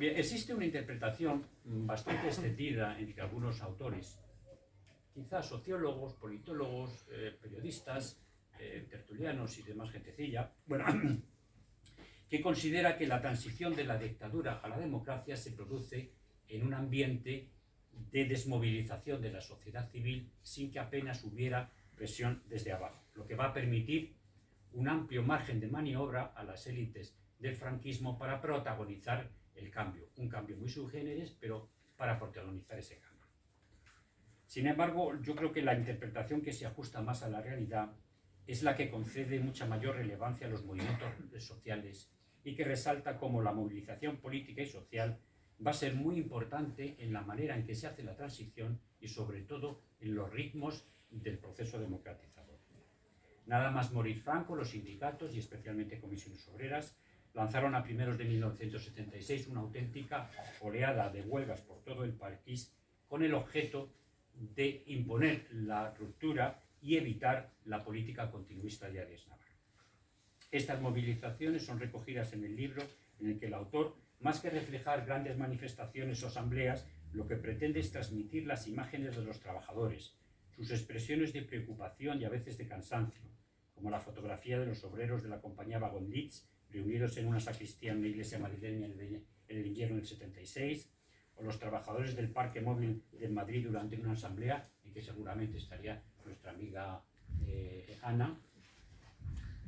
Bien, existe una interpretación bastante extendida entre algunos autores, quizás sociólogos, politólogos, periodistas, tertulianos y demás gentecilla, bueno, que considera que la transición de la dictadura a la democracia se produce en un ambiente de desmovilización de la sociedad civil sin que apenas hubiera presión desde abajo, lo que va a permitir un amplio margen de maniobra a las élites del franquismo para protagonizar el cambio, un cambio muy sui generis, pero para protagonizar ese cambio. Sin embargo, yo creo que la interpretación que se ajusta más a la realidad es la que concede mucha mayor relevancia a los movimientos sociales y que resalta cómo la movilización política y social va a ser muy importante en la manera en que se hace la transición y sobre todo en los ritmos del proceso democratizador. Nada más morir Franco, los sindicatos y especialmente comisiones obreras lanzaron a primeros de 1976 una auténtica oleada de huelgas por todo el país con el objeto de imponer la ruptura y evitar la política continuista de Arias Navarro. Estas movilizaciones son recogidas en el libro en el que el autor, más que reflejar grandes manifestaciones o asambleas, lo que pretende es transmitir las imágenes de los trabajadores, sus expresiones de preocupación y a veces de cansancio, como la fotografía de los obreros de la compañía Waggon-Lits reunidos en una sacristía en una iglesia madrileña en el invierno del 76, o los trabajadores del Parque Móvil de Madrid durante una asamblea en que seguramente estaría nuestra amiga Ana,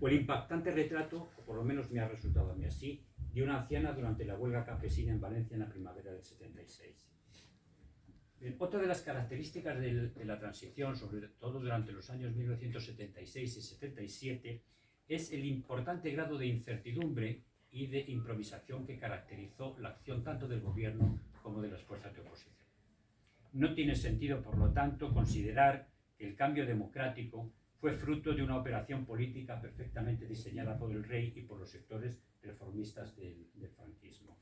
o el impactante retrato, o por lo menos me ha resultado a mí así, de una anciana durante la huelga campesina en Valencia en la primavera del 76. Bien, otra de las características de la transición, sobre todo durante los años 1976 y 77, es el importante grado de incertidumbre y de improvisación que caracterizó la acción tanto del gobierno como de las fuerzas de oposición. No tiene sentido, por lo tanto, considerar que el cambio democrático fue fruto de una operación política perfectamente diseñada por el rey y por los sectores reformistas del franquismo.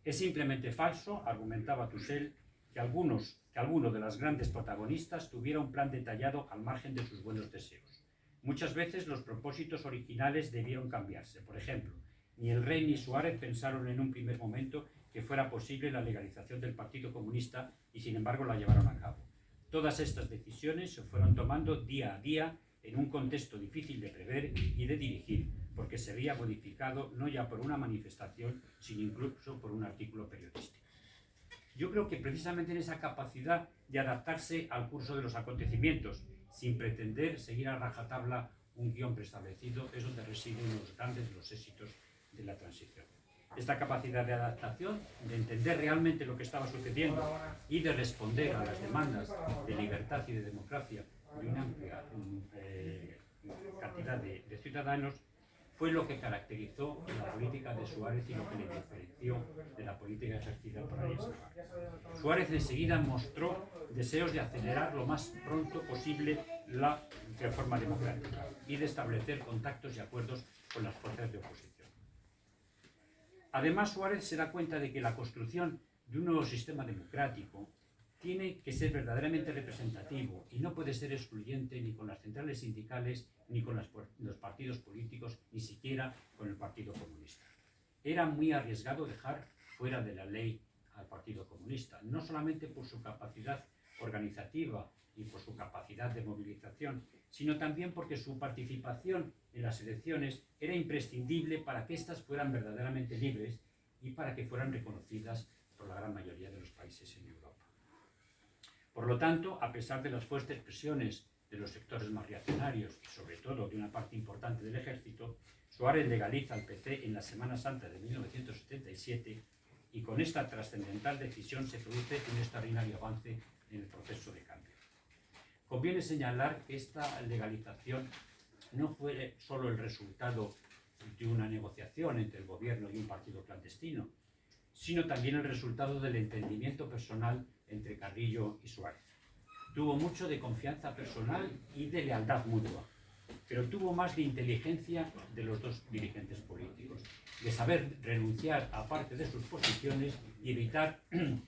Es simplemente falso, argumentaba Toussaint, que alguno de los grandes protagonistas tuviera un plan detallado al margen de sus buenos deseos. Muchas veces los propósitos originales debieron cambiarse. Por ejemplo, ni el rey ni Suárez pensaron en un primer momento que fuera posible la legalización del Partido Comunista y sin embargo la llevaron a cabo. Todas estas decisiones se fueron tomando día a día en un contexto difícil de prever y de dirigir, porque se había modificado no ya por una manifestación, sino incluso por un artículo periodístico. Yo creo que precisamente en esa capacidad de adaptarse al curso de los acontecimientos, sin pretender seguir a rajatabla un guión preestablecido, es donde residen los grandes de los éxitos de la transición. Esta capacidad de adaptación, de entender realmente lo que estaba sucediendo y de responder a las demandas de libertad y de democracia de una amplia cantidad de ciudadanos, fue lo que caracterizó la política de Suárez y lo que le diferenció de la política ejercida por Arias Navarro. Suárez enseguida mostró deseos de acelerar lo más pronto posible la reforma democrática y de establecer contactos y acuerdos con las fuerzas de oposición. Además, Suárez se da cuenta de que la construcción de un nuevo sistema democrático tiene que ser verdaderamente representativo y no puede ser excluyente ni con las centrales sindicales, ni con los partidos políticos, ni siquiera con el Partido Comunista. Era muy arriesgado dejar fuera de la ley al Partido Comunista, no solamente por su capacidad organizativa y por su capacidad de movilización, sino también porque su participación en las elecciones era imprescindible para que éstas fueran verdaderamente libres y para que fueran reconocidas por la gran mayoría de los países en Europa. Por lo tanto, a pesar de las fuertes presiones de los sectores más reaccionarios y sobre todo de una parte importante del ejército, Suárez legaliza al PC en la Semana Santa de 1977 y con esta trascendental decisión se produce un extraordinario avance en el proceso de cambio. Conviene señalar que esta legalización no fue solo el resultado de una negociación entre el gobierno y un partido clandestino, sino también el resultado del entendimiento personal entre Carrillo y Suárez. Tuvo mucho de confianza personal y de lealtad mutua, pero tuvo más de inteligencia de los dos dirigentes políticos, de saber renunciar a parte de sus posiciones y evitar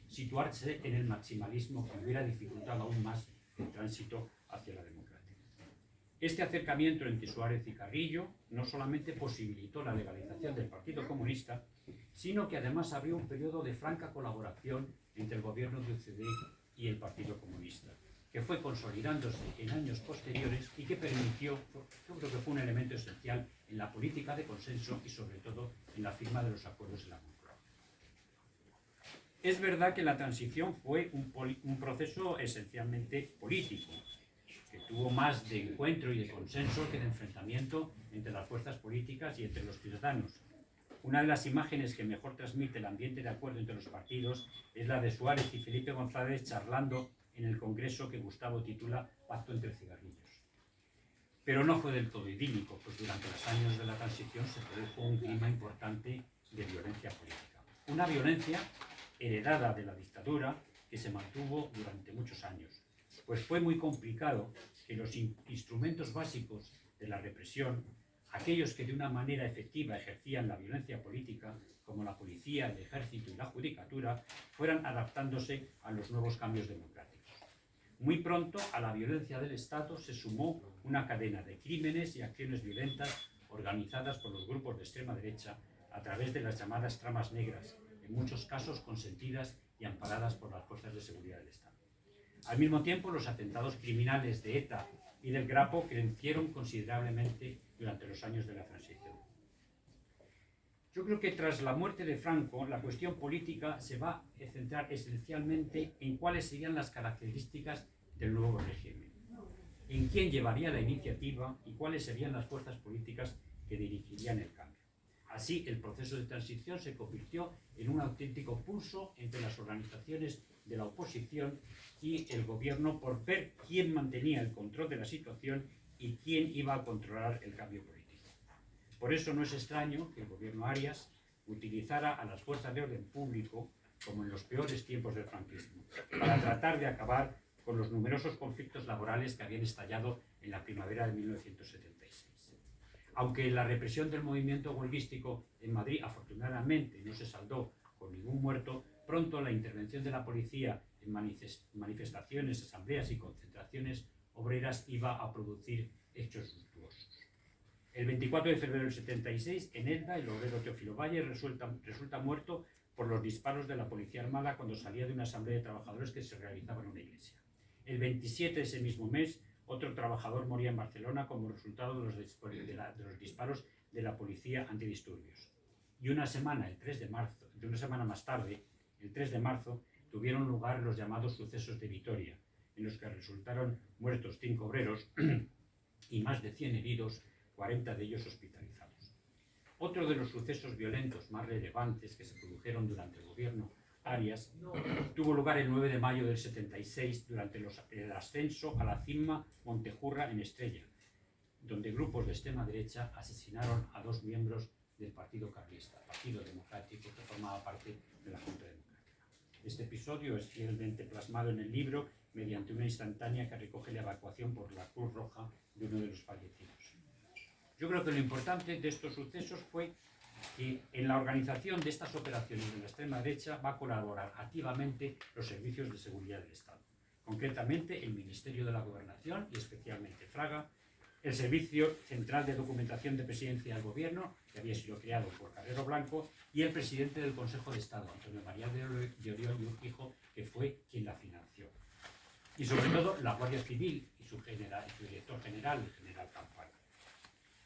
situarse en el maximalismo que hubiera dificultado aún más el tránsito hacia la democracia. Este acercamiento entre Suárez y Carrillo no solamente posibilitó la legalización del Partido Comunista, sino que además abrió un periodo de franca colaboración entre el gobierno de UCD y el Partido Comunista, que fue consolidándose en años posteriores y que permitió, yo creo que fue un elemento esencial en la política de consenso y sobre todo en la firma de los acuerdos de la Moncloa. Es verdad que la transición fue un proceso esencialmente político, que tuvo más de encuentro y de consenso que de enfrentamiento entre las fuerzas políticas y entre los ciudadanos. Una de las imágenes que mejor transmite el ambiente de acuerdo entre los partidos es la de Suárez y Felipe González charlando en el congreso que Gustavo titula Pacto entre cigarrillos. Pero no fue del todo idílico, pues durante los años de la transición se produjo un clima importante de violencia política. Una violencia heredada de la dictadura que se mantuvo durante muchos años, pues fue muy complicado que los instrumentos básicos de la represión, aquellos que de una manera efectiva ejercían la violencia política, como la policía, el ejército y la judicatura, fueran adaptándose a los nuevos cambios democráticos. Muy pronto a la violencia del Estado se sumó una cadena de crímenes y acciones violentas organizadas por los grupos de extrema derecha a través de las llamadas tramas negras, en muchos casos consentidas y amparadas por las fuerzas de seguridad del Estado. Al mismo tiempo, los atentados criminales de ETA y del Grapo crecieron considerablemente durante los años de la transición. Yo creo que tras la muerte de Franco, la cuestión política se va a centrar esencialmente en cuáles serían las características del nuevo régimen, en quién llevaría la iniciativa y cuáles serían las fuerzas políticas que dirigirían el cambio. Así, el proceso de transición se convirtió en un auténtico pulso entre las organizaciones de la oposición y el gobierno por ver quién mantenía el control de la situación y quién iba a controlar el cambio político. Por eso no es extraño que el gobierno Arias utilizara a las fuerzas de orden público, como en los peores tiempos del franquismo, para tratar de acabar con los numerosos conflictos laborales que habían estallado en la primavera de 1976. Aunque la represión del movimiento huelguístico en Madrid afortunadamente no se saldó con ningún muerto, pronto la intervención de la policía en manifestaciones, asambleas y concentraciones obreras iba a producir hechos luctuosos. El 24 de febrero del 76, en Elda, el obrero Teófilo Valle resulta muerto por los disparos de la policía armada cuando salía de una asamblea de trabajadores que se realizaba en una iglesia. El 27 de ese mismo mes, otro trabajador moría en Barcelona como resultado de los disparos de la policía antidisturbios. Y una semana más tarde, el 3 de marzo, tuvieron lugar los llamados sucesos de Vitoria, en los que resultaron muertos 5 obreros y más de 100 heridos, 40 de ellos hospitalizados. Otro de los sucesos violentos más relevantes que se produjeron durante el gobierno Arias tuvo lugar el 9 de mayo del 76 durante el ascenso a la cima Montejurra en Estella, donde grupos de extrema derecha asesinaron a 2 miembros del Partido Carlista, Partido Democrático, que formaba parte de la Junta Democrática. Este episodio es fielmente plasmado en el libro mediante una instantánea que recoge la evacuación por la Cruz Roja de uno de los fallecidos. Yo creo que lo importante de estos sucesos fue que en la organización de estas operaciones de la extrema derecha va a colaborar activamente los servicios de seguridad del Estado, concretamente el Ministerio de la Gobernación y especialmente Fraga, el Servicio Central de Documentación de Presidencia del Gobierno, que había sido creado por Carrero Blanco, y el presidente del Consejo de Estado, Antonio María de Oriol y Urquijo, que fue quien la financió. Y sobre todo la Guardia Civil y su director general, el general Campana.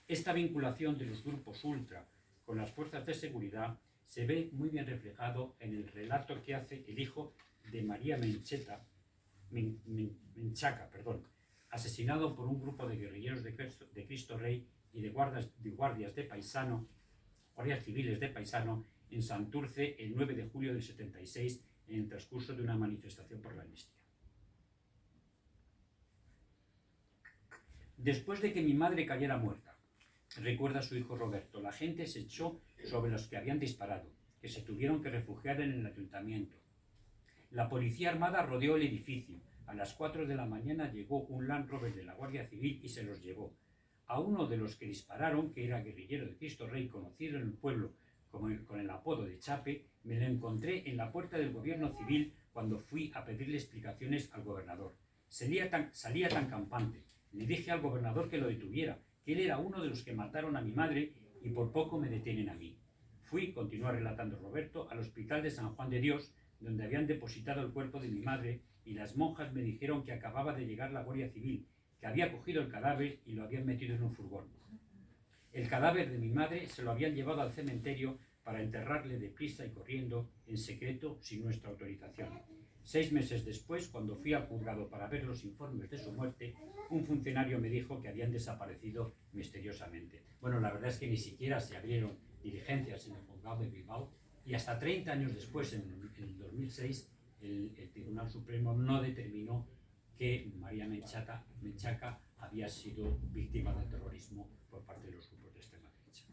Esta vinculación de los grupos ultra con las fuerzas de seguridad se ve muy bien reflejado en el relato que hace el hijo de María Menchaca, asesinado por un grupo de guerrilleros de Cristo Rey y de guardias civiles de paisano en Santurce el 9 de julio del 76 en el transcurso de una manifestación por la amnistía. Después de que mi madre cayera muerta, recuerda a su hijo Roberto, la gente se echó sobre los que habían disparado, que se tuvieron que refugiar en el ayuntamiento. La policía armada rodeó el edificio. A las 4 de la mañana llegó un Land Rover de la Guardia Civil y se los llevó. A uno de los que dispararon, que era guerrillero de Cristo Rey, conocido en el pueblo con el apodo de Chape, me lo encontré en la puerta del gobierno civil cuando fui a pedirle explicaciones al gobernador. Salía tan campante. Le dije al gobernador que lo detuviera, que él era uno de los que mataron a mi madre y por poco me detienen a mí. Fui, continúa relatando Roberto, al hospital de San Juan de Dios, donde habían depositado el cuerpo de mi madre, y las monjas me dijeron que acababa de llegar la Guardia Civil, que había cogido el cadáver y lo habían metido en un furgón. El cadáver de mi madre se lo habían llevado al cementerio para enterrarle deprisa y corriendo, en secreto, sin nuestra autorización. 6 meses después, cuando fui al juzgado para ver los informes de su muerte, un funcionario me dijo que habían desaparecido misteriosamente. Bueno, la verdad es que ni siquiera se abrieron diligencias en el juzgado de Bilbao, y hasta 30 años después, en el 2006, el Tribunal Supremo no determinó que María Menchaca había sido víctima del terrorismo por parte de los grupos de extrema derecha.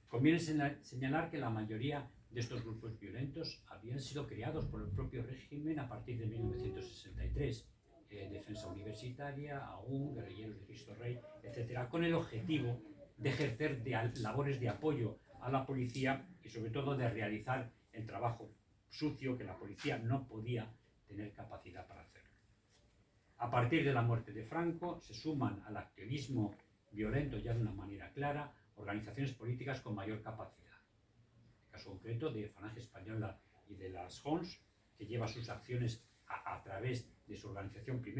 Conviene señalar que la mayoría de estos grupos violentos habían sido creados por el propio régimen a partir de 1963, Defensa Universitaria, AUN, Guerrilleros de Cristo Rey, etc., con el objetivo de ejercer labores de apoyo a la policía y sobre todo de realizar el trabajo sucio que la policía no podía tener capacidad para hacer. A partir de la muerte de Franco se suman al activismo violento ya de una manera clara organizaciones políticas con mayor capacidad. El caso concreto de Falange Española y de las JONS, que lleva sus acciones a través de su organización primera